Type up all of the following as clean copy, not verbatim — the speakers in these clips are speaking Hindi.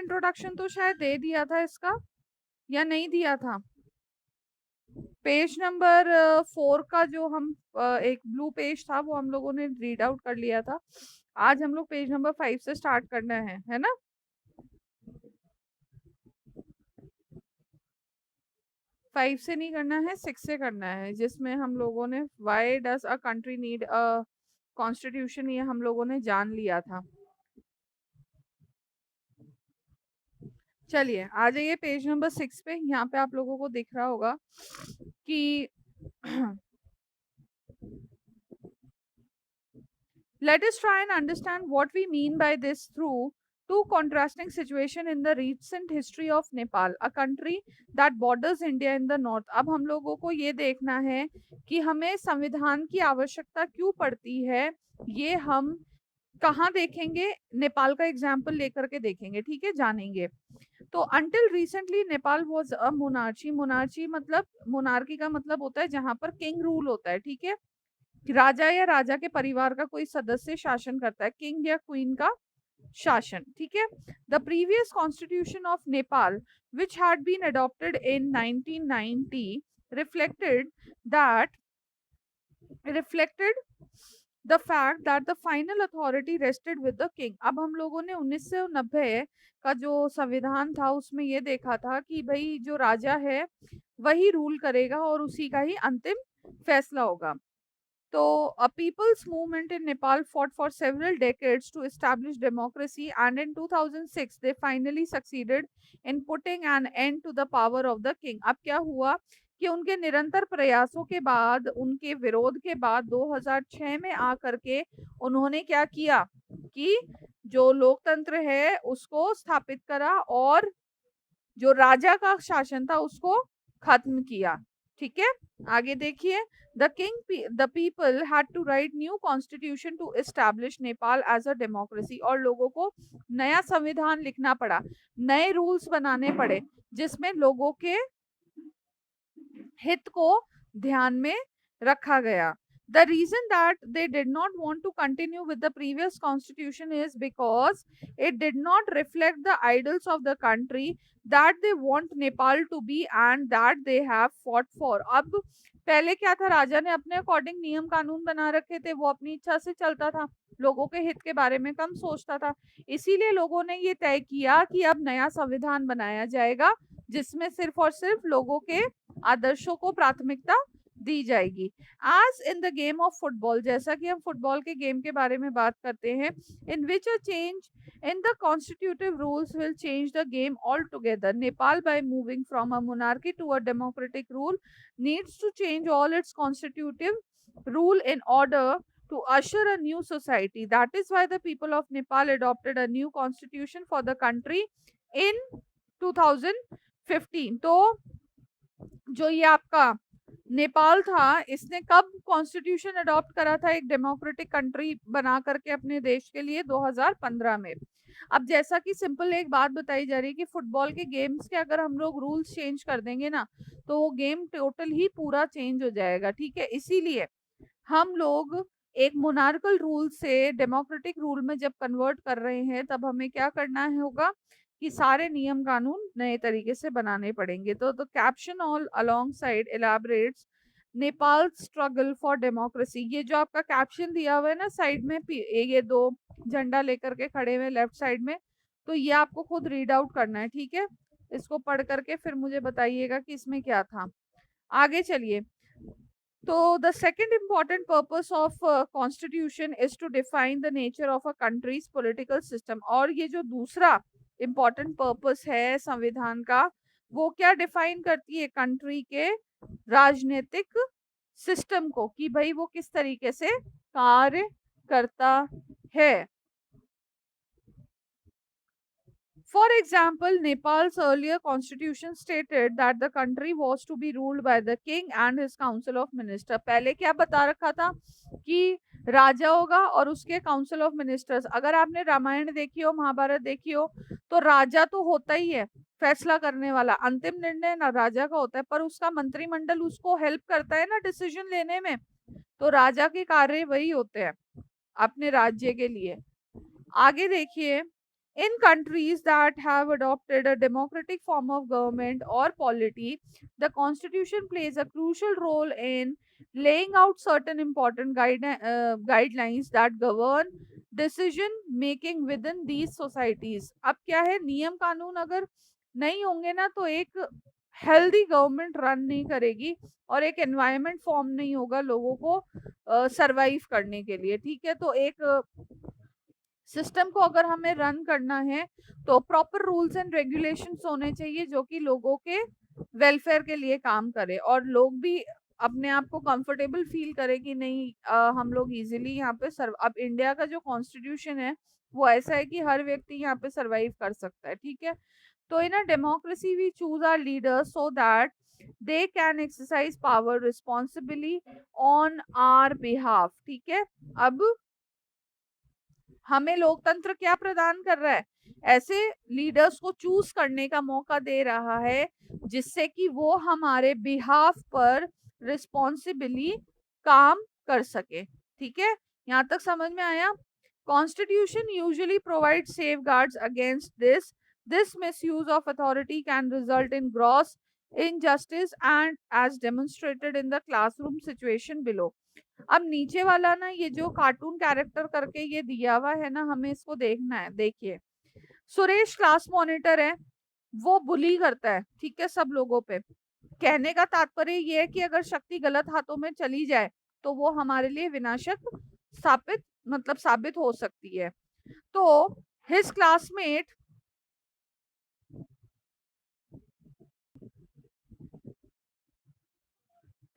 इंट्रोडक्शन तो शायद दे दिया था इसका, या नहीं दिया था? पेज नंबर 4 का जो हम एक ब्लू पेज था वो हम लोगों ने रीड आउट कर लिया था। आज हम लोग पेज नंबर 5 से स्टार्ट करना है ना? 5 से नहीं करना है, 6 से करना है, जिसमें हम लोगों ने why does a country need a constitution, ये हम लोगों ने जान लिया था। चलिए आ जाइए पेज नंबर 6 पे। यहाँ पे आप लोगों को दिख रहा होगा कि let us try and understand what we mean by this through two contrasting situations in the recent history of Nepal, a country that borders India in the north. अब हम लोगों को ये देखना है कि हमें संविधान की आवश्यकता क्यों पड़ती है। ये हम कहाँ देखेंगे? नेपाल का एग्जाम्पल लेकर के देखेंगे, ठीक है, जानेंगे। तो until recently Nepal was a monarchy. Monarchy मतलब, मोनार्की का मतलब होता है जहां पर किंग रूल होता है, ठीक है, राजा या राजा के परिवार का कोई सदस्य शासन करता है, किंग या क्वीन का शासन, ठीक है। The previous constitution of Nepal which had been adopted in 1990 reflected that reflected the fact that the final authority rested with the king। अब हम लोगों ने 1990 का जो संविधान था उसमें ये देखा था कि भाई जो राजा है वही रूल करेगा और उसी का ही अंतिम फैसला होगा। तो a people's movement in Nepal fought for several decades to establish democracy, and in 2006 they finally succeeded in putting an end to the power of the king। अब क्या हुआ कि उनके निरंतर प्रयासों के बाद, उनके विरोध के बाद 2006 में आकर के उन्होंने क्या किया कि जो लोकतंत्र है उसको स्थापित करा और जो राजा का शासन था उसको खत्म किया, ठीक है। आगे देखिए, the people had to write new constitution to establish Nepal as a democracy. और लोगों को नया संविधान लिखना पड़ा, नए रूल्स बनाने पड़े जिसमें लोगों के हित को ध्यान में रखा गया। The reason that they did not want to continue with the previous constitution is because it did not reflect the ideals of the country that they want Nepal to be and that they have fought for। अब पहले क्या था, राजा ने अपने अकॉर्डिंग नियम कानून बना रखे थे, वो अपनी इच्छा से चलता था, लोगों के हित के बारे में कम सोचता था। इसीलिए लोगों ने ये तय किया कि अब नया संविधान बनाया जाएगा जिसमें सिर्फ और सिर्फ लोगों के आदर्शों को प्राथमिकता दी जाएगी। As in the game of football, जैसा कि हम फुटबॉल के गेम के बारे में बात करते हैं, in which a change in the constitutive rules will change the game altogether। Nepal, by moving from a monarchy to a democratic rule, needs to change all its constitutive rule in order to usher a new society। That is why the people of Nepal adopted a new constitution for the country in 2015। तो जो ये आपका नेपाल था, इसने कब कॉन्स्टिट्यूशन अडॉप्ट करा था एक डेमोक्रेटिक कंट्री बना करके अपने देश के लिए? 2015 में। अब जैसा कि सिंपल एक बात बताई जा रही है कि फुटबॉल के गेम्स के अगर हम लोग रूल्स चेंज कर देंगे ना तो वो गेम टोटल ही पूरा चेंज हो जाएगा, ठीक है। इसीलिए हम लोग एक मोनार्कल रूल से डेमोक्रेटिक रूल में जब कन्वर्ट कर रहे हैं तब हमें क्या करना होगा कि सारे नियम कानून नए तरीके से बनाने पड़ेंगे। तो caption all alongside elaborates Nepal struggle for democracy. ये जो आपका कैप्शन दिया हुआ है ना साइड में, ये दो झंडा लेकर के खड़े हुए लेफ्ट साइड में, तो ये आपको खुद रीड आउट करना है, ठीक है। इसको पढ़ करके फिर मुझे बताइएगा कि इसमें क्या था। आगे चलिए। तो the second important purpose of constitution is to define the nature of a country's political system. और ये जो दूसरा इम्पॉर्टेंट पर्पस है संविधान का, वो क्या डिफाइन करती है? कंट्री के राजनीतिक सिस्टम को, कि भाई वो किस तरीके से कार्य करता है। For example, Nepal's earlier constitution stated that the country was to be ruled by the king and his council of ministers। पहले क्या बता रखा था कि राजा होगा और उसके काउंसिल ऑफ मिनिस्टर्स। अगर आपने रामायण देखी हो, महाभारत देखी हो, तो राजा तो होता ही है फैसला करने वाला, अंतिम निर्णय ना राजा का होता है, पर उसका मंत्रिमंडल उसको हेल्प करता है ना डिसीजन लेने में। तो राजा के कार्य वही होते हैं अपने राज्य के लिए। आगे देखिए, In countries that have adopted a democratic form of government or polity, the constitution plays a crucial role in laying out certain important guidelines that govern decision making within these societies. अब क्या है, नियम कानून अगर नहीं होंगे ना तो एक हेल्दी गवर्नमेंट रन नहीं करेगी और एक एनवायरनमेंट फॉर्म नहीं होगा लोगों को सरवाइव करने के लिए। ठीक है, तो एक सिस्टम को अगर हमें रन करना है तो प्रॉपर रूल्स एंड रेगुलेशंस होने चाहिए जो कि लोगों के वेलफेयर के लिए काम करे और लोग भी अपने आप को कंफर्टेबल फील करे कि नहीं हम लोग इजीली यहाँ पे सर्व। अब इंडिया का जो कॉन्स्टिट्यूशन है वो ऐसा है कि हर व्यक्ति यहाँ पे सरवाइव कर सकता है। ठीक है, तो in a democracy we choose our leaders so that they can exercise power responsibly on our behalf. ठीक है, अब हमें लोकतंत्र क्या प्रदान कर रहा है, ऐसे लीडर्स को चूज करने का मौका दे रहा है जिससे कि वो हमारे बिहाफ पर रिस्पॉन्सिबली काम कर सके। ठीक है, यहाँ तक समझ में आया। Constitution usually provide safeguards against this misuse of authority can result in gross injustice and as demonstrated in the classroom situation below. अब नीचे वाला ना ये जो कार्टून कैरेक्टर करके ये दिया हुआ है ना, हमें इसको देखना है। देखिए, सुरेश क्लास मॉनिटर है, वो बुली करता है, ठीक है, सब लोगों पे। कहने का तात्पर्य ये है कि अगर शक्ति गलत हाथों में चली जाए तो वो हमारे लिए विनाशक साबित हो सकती है। तो हिज क्लासमेट,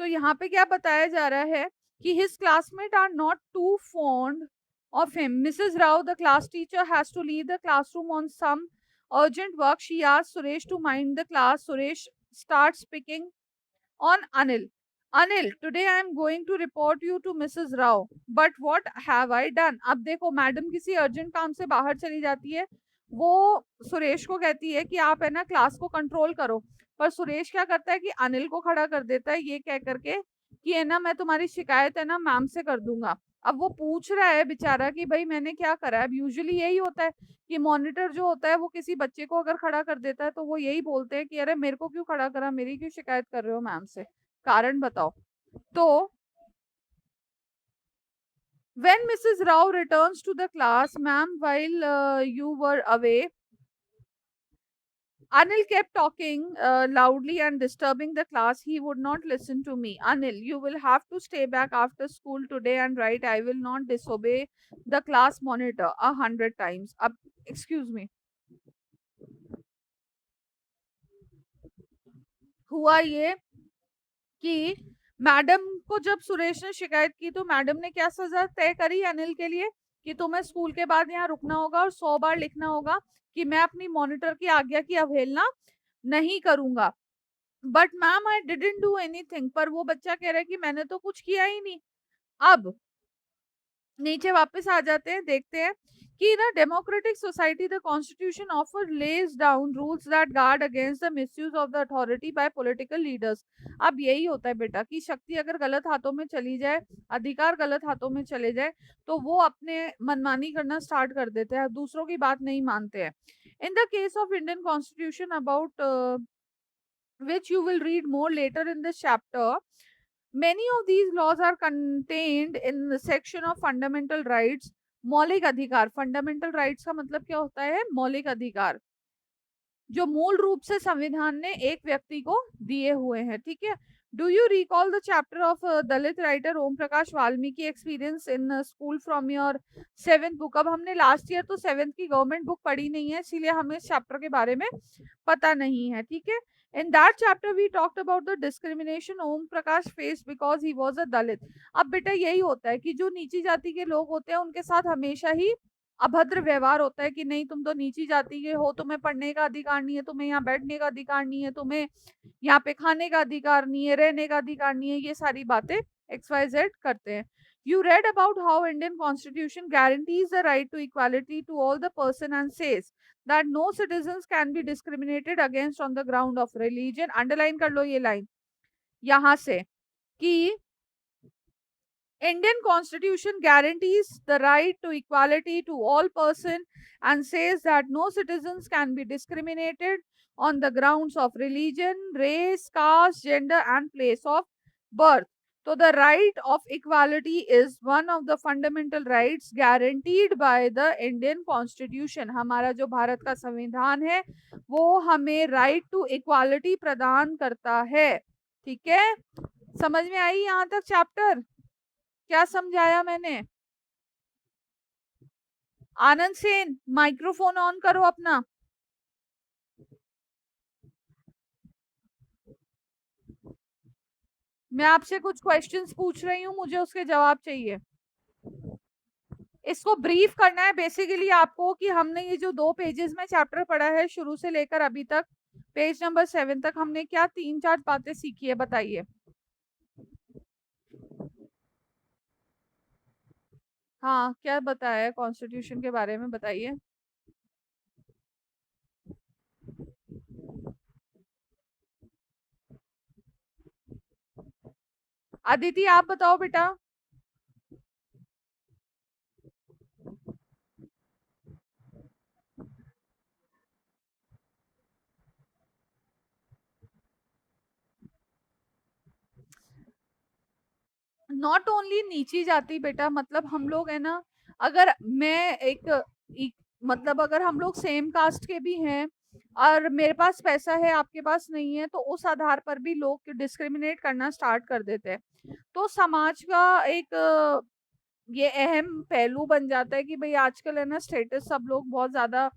तो यहाँ पे क्या बताया जा रहा है कि his classmates are not too fond of him. Mrs. Rao, the class teacher, has to leave the classroom on some urgent work. She asks Suresh to mind the class. Suresh starts picking on Anil. Anil, today I am going to report you to Mrs. Rao. But what have I done? अब देखो, मैडम किसी अर्जेंट काम से बाहर चली जाती है, वो सुरेश को कहती है कि आप है ना क्लास को कंट्रोल करो, पर सुरेश क्या करता है कि अनिल को खड़ा कर देता है ये कह करके कि है ना मैं तुम्हारी शिकायत है ना मैम से कर दूंगा। अब वो पूछ रहा है बेचारा कि भाई मैंने क्या करा है। अब यूजुअली यही होता है कि मॉनिटर जो होता है वो किसी बच्चे को अगर खड़ा कर देता है तो वो यही बोलते हैं कि अरे मेरे को क्यों खड़ा करा, मेरी क्यों शिकायत कर रहे हो मैम से, कारण बताओ। तो when Mrs. Rao returns to the class, ma'am, while you were away, Anil kept talking loudly and disturbing the class. He would not listen to me. Anil, you will have to stay back after school today and write. I will not disobey the class monitor 100 times. Excuse me. हुआ ये कि मैडम को जब सुरेश ने शिकायत की तो मैडम ने क्या सजा तय करी अनिल के लिए कि तुम्हें स्कूल के बाद यहाँ रुकना होगा और 100 बार लिखना होगा कि मैं अपनी मॉनिटर की आज्ञा की अवहेलना नहीं करूंगा। But ma'am I didn't do anything, पर वो बच्चा कह रहा है कि मैंने तो कुछ किया ही नहीं। अब नीचे वापस आ जाते हैं, देखते हैं कि ना democratic society the constitution offer lays down rules that guard against the misuse of the authority bye political leaders. अब यही होता है बेटा कि शक्ति अगर गलत हाथों में चली जाए, अधिकार गलत हाथों में चले जाए तो वो अपने मनमानी करना स्टार्ट कर देते हैं, दूसरों की बात नहीं मानते हैं। In the case of Indian constitution about which you will read more later in this chapter, many of these laws are contained in the section of fundamental rights। मौलिक अधिकार, फंडामेंटल राइट्स का मतलब क्या होता है, मौलिक अधिकार जो मूल रूप से संविधान ने एक व्यक्ति को दिए हुए हैं। ठीक है, do you recall the chapter of Dalit writer Om Prakash Valmiki experience in school from your 7th book. अब हमने लास्ट ईयर तो 7th की गवर्नमेंट बुक पढ़ी नहीं है, इसीलिए हमें इस चैप्टर के बारे में पता नहीं है। ठीक है, in that chapter we talked about the discrimination Om Prakash faced because he was a Dalit। अब बेटा यही होता है कि जो नीची जाति के लोग होते हैं उनके साथ हमेशा ही अभद्र व्यवहार होता है कि नहीं तुम तो नीची जाति के हो, तुम्हें पढ़ने का अधिकार नहीं है, तुम्हें यहाँ बैठने का अधिकार नहीं है, तुम्हें यहाँ पे खाने का अधिकार नहीं है, रहने का अधिकार नहीं है, ये सारी बातें XYZ करते हैं। You read about how Indian Constitution guarantees the right to equality to all the person and says that no citizens can be discriminated against on the ground of religion। Underline कर लो ये लाइन यहाँ से कि Indian Constitution guarantees the right to equality to all persons and says that no citizens can be discriminated on the grounds of religion, race, caste, gender, and place of birth. So, the right of equality is one of the fundamental rights guaranteed by the Indian Constitution. हमारा जो भारत का संविधान है वो हमें right to equality प्रदान करता है. ठीक है, समझ में आई यहाँ तक चैप्टर? क्या समझाया मैंने? आनंद सेन, माइक्रोफोन ऑन करो अपना. मैं आपसे कुछ क्वेश्चंस पूछ रही हूँ, मुझे उसके जवाब चाहिए. इसको ब्रीफ करना है बेसिकली आपको कि हमने ये जो 2 पेजेस में चैप्टर पढ़ा है शुरू से लेकर अभी तक पेज नंबर 7 तक हमने क्या 3-4 बातें सीखी है, बताइए. हाँ, क्या बताया कॉन्स्टिट्यूशन के बारे में, बताइए. अदिति आप बताओ बेटा. नॉट ओनली नीची जाति बेटा, मतलब हम लोग है ना, अगर मैं मतलब अगर हम लोग सेम कास्ट के भी हैं और मेरे पास पैसा है आपके पास नहीं है तो उस आधार पर भी लोग डिस्क्रिमिनेट करना स्टार्ट कर देते हैं. तो समाज का एक ये अहम पहलू बन जाता है कि भाई आजकल है ना स्टेटस सब लोग बहुत ज्यादा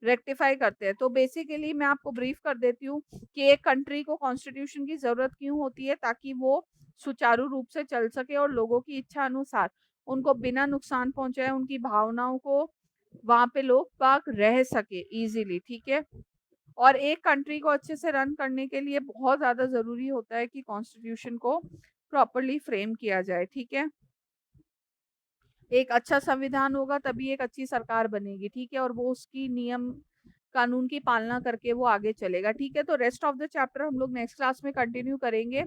रेक्टिफाई करते हैं. तो बेसिकली मैं आपको ब्रीफ कर देती हूँ कि एक कंट्री को कॉन्स्टिट्यूशन की जरूरत क्यों होती है, ताकि वो सुचारू रूप से चल सके और लोगों की इच्छा अनुसार उनको बिना नुकसान पहुंचाए उनकी भावनाओं को वहां पे लोग बाग रह सके इजीली. ठीक है, और एक कंट्री को अच्छे से रन करने के लिए बहुत ज्यादा जरूरी होता है कि कॉन्स्टिट्यूशन को प्रॉपरली फ्रेम किया जाए. ठीक है, एक अच्छा संविधान होगा तभी एक अच्छी सरकार बनेगी. ठीक है, और वो उसकी नियम कानून की पालना करके वो आगे चलेगा. ठीक है, तो रेस्ट ऑफ द चैप्टर हम लोग नेक्स्ट क्लास में कंटिन्यू करेंगे.